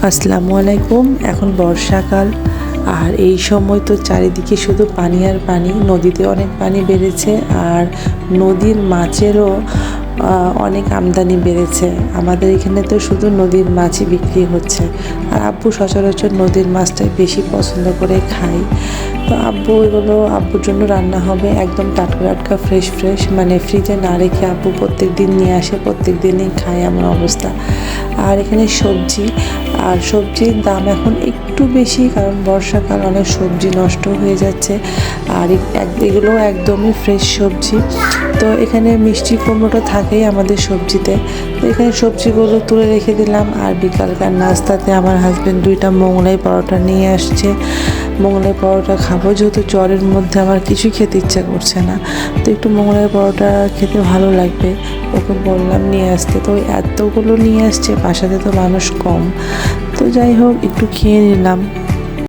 আসসালামু আলাইকুম। এখন বর্ষাকাল, আর এই সময় তো চারিদিকে শুধু পানি আর পানি। নদীতে অনেক পানি বেড়েছে, আর নদীর মাছেরও অনেক আমদানি বেড়েছে। আমাদের এখানে তো শুধু নদীর মাছই বিক্রি হচ্ছে, আর আব্বু সচরাচর নদীর মাছটাই বেশি পছন্দ করে খায়। তো এগুলো আব্বুর জন্য রান্না হবে, একদম টাটকা টাটকা ফ্রেশ ফ্রেশ, মানে ফ্রিজে না রেখে আব্বু প্রত্যেক দিন নিয়ে আসে, প্রত্যেক দিনই খায় এমন অবস্থা। আর এখানে সবজি, আর সবজির দাম এখন একটু বেশি, কারণ বর্ষাকাল, অনেক সবজি নষ্ট হয়ে যাচ্ছে। আর এগুলো একদমই ফ্রেশ সবজি। তো এখানে মিষ্টি কুমড়োটা থাকেই আমাদের সবজিতে। তো এখানে সবজিগুলো তুলে রেখে দিলাম। আর বিকালকার নাস্তাতে আমার হাজব্যান্ড 2টা মোগলাই পরোটা নিয়ে আসছে। মোগলাই পরোটা খাবো, যেহেতু জ্বরের মধ্যে আমার কিছুই খেতে ইচ্ছা করছে না। তো একটু মোগলাই পরোটা খেতে ভালো লাগবে, ওকে বললাম নিয়ে আসতে। তো এতগুলো নিয়ে আসছে, বাসাতে তো মানুষ কম। তো যাই হোক, একটু খেয়ে নিলাম।